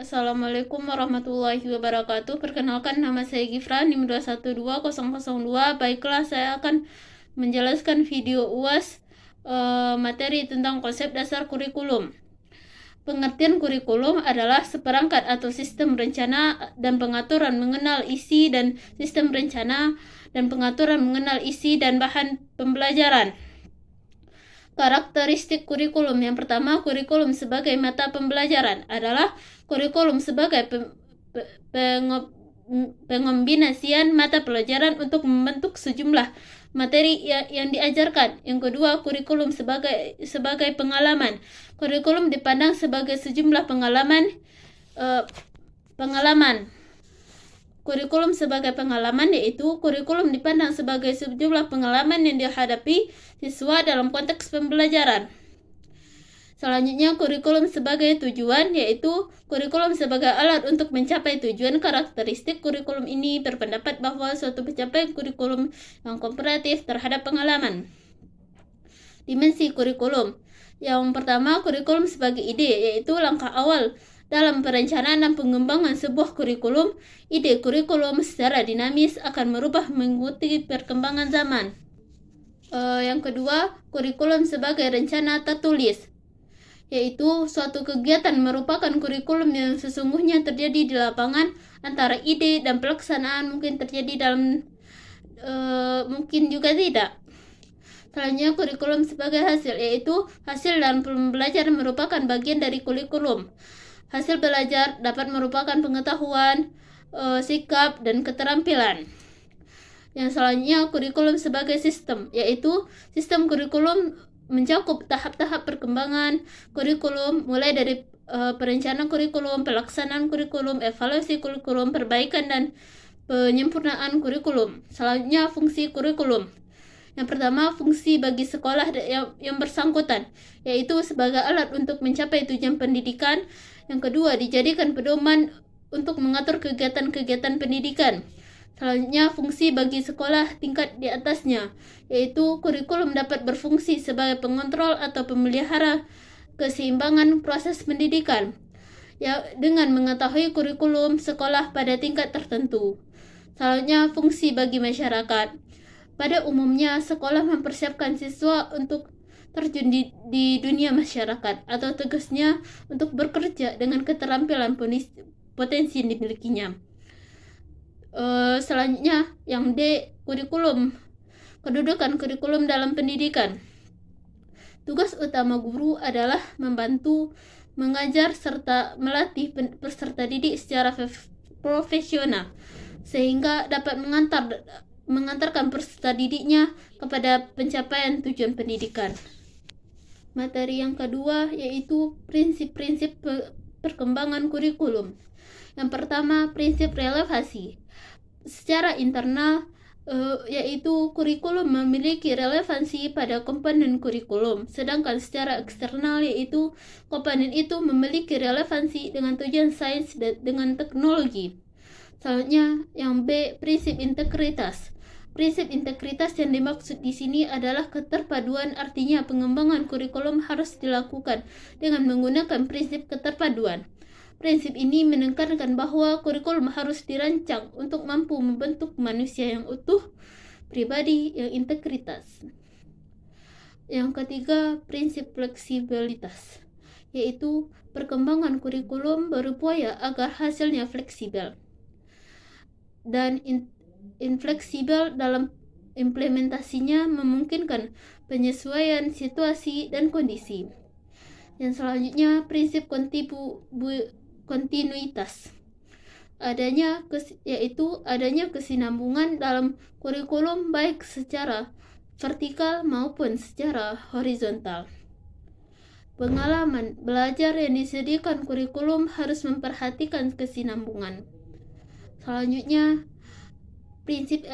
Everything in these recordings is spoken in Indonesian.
Assalamualaikum warahmatullahi wabarakatuh. Perkenalkan, nama saya Gifran, NIM 2120002. Baiklah, saya akan menjelaskan video UAS materi tentang konsep dasar kurikulum. Pengertian kurikulum adalah seperangkat atau sistem rencana dan pengaturan mengenal isi dan sistem rencana dan pengaturan mengenal isi dan bahan pembelajaran. Karakteristik kurikulum. Yang pertama, kurikulum sebagai mata pembelajaran adalah kurikulum sebagai pengombinasian mata pelajaran untuk membentuk sejumlah materi yang diajarkan. Yang kedua, kurikulum sebagai pengalaman. Kurikulum dipandang sebagai sejumlah pengalaman. Kurikulum sebagai pengalaman, yaitu kurikulum dipandang sebagai sejumlah pengalaman yang dihadapi siswa dalam konteks pembelajaran. Selanjutnya, kurikulum sebagai tujuan, yaitu kurikulum sebagai alat untuk mencapai tujuan. Karakteristik kurikulum ini berpendapat bahwa suatu pencapaian kurikulum yang komparatif terhadap pengalaman. Dimensi kurikulum. Yang pertama, kurikulum sebagai ide, yaitu langkah awal dalam perencanaan dan pengembangan sebuah kurikulum. Ide kurikulum secara dinamis akan merubah mengikuti perkembangan zaman. Yang kedua, kurikulum sebagai rencana tertulis, yaitu suatu kegiatan merupakan kurikulum yang sesungguhnya terjadi di lapangan. Antara ide dan pelaksanaan mungkin terjadi dalam mungkin juga tidak. Selanjutnya, kurikulum sebagai hasil, yaitu hasil dalam pembelajaran merupakan bagian dari kurikulum. Hasil belajar dapat merupakan pengetahuan, sikap, dan keterampilan. Yang selanjutnya, kurikulum sebagai sistem, yaitu sistem kurikulum mencakup tahap-tahap perkembangan kurikulum, mulai dari perencanaan kurikulum, pelaksanaan kurikulum, evaluasi kurikulum, perbaikan dan penyempurnaan kurikulum. Selanjutnya, fungsi kurikulum. Yang pertama, fungsi bagi sekolah yang bersangkutan, yaitu sebagai alat untuk mencapai tujuan pendidikan. Yang kedua, dijadikan pedoman untuk mengatur kegiatan-kegiatan pendidikan. Selanjutnya, fungsi bagi sekolah tingkat di atasnya, yaitu kurikulum dapat berfungsi sebagai pengontrol atau pemelihara keseimbangan proses pendidikan, ya, dengan mengetahui kurikulum sekolah pada tingkat tertentu. Selanjutnya, fungsi bagi masyarakat. Pada umumnya, sekolah mempersiapkan siswa untuk terjun di dunia masyarakat, atau tugasnya untuk bekerja dengan keterampilan potensi yang dimilikinya. Selanjutnya, yang D, kurikulum. Kedudukan kurikulum dalam pendidikan. Tugas utama guru adalah membantu mengajar serta melatih peserta didik secara profesional, sehingga dapat mengantarkan peserta didiknya kepada pencapaian tujuan pendidikan. Materi yang kedua, yaitu prinsip-prinsip perkembangan kurikulum. Yang pertama, prinsip relevansi. Secara internal, yaitu kurikulum memiliki relevansi pada komponen kurikulum, sedangkan secara eksternal, yaitu komponen itu memiliki relevansi dengan tujuan sains dan dengan teknologi. Selanjutnya, yang B, prinsip integritas. Prinsip integritas yang dimaksud di sini adalah keterpaduan, artinya pengembangan kurikulum harus dilakukan dengan menggunakan prinsip keterpaduan. Prinsip ini menekankan bahwa kurikulum harus dirancang untuk mampu membentuk manusia yang utuh, pribadi yang integritas. Yang ketiga, prinsip fleksibilitas, yaitu perkembangan kurikulum berupaya agar hasilnya fleksibel dan infleksibel dalam implementasinya, memungkinkan penyesuaian situasi dan kondisi. Yang selanjutnya, prinsip kontinuitas. Yaitu adanya kesinambungan dalam kurikulum baik secara vertikal maupun secara horizontal. Pengalaman belajar yang disediakan kurikulum harus memperhatikan kesinambungan. Selanjutnya, prinsip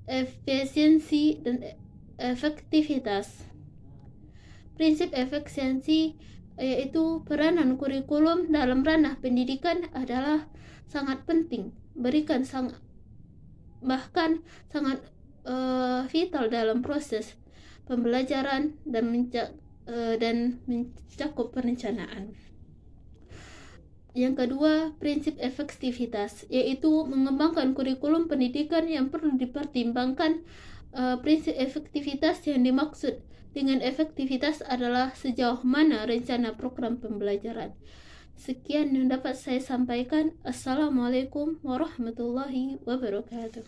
efisiensi dan efektivitas. Prinsip efisiensi, yaitu peranan kurikulum dalam ranah pendidikan adalah sangat penting, bahkan sangat vital dalam proses pembelajaran dan mencakup perencanaan. Yang kedua, prinsip efektivitas, yaitu mengembangkan kurikulum pendidikan yang perlu dipertimbangkan. Prinsip efektivitas yang dimaksud dengan efektivitas adalah sejauh mana rencana program pembelajaran. Sekian yang dapat saya sampaikan. Assalamualaikum warahmatullahi wabarakatuh.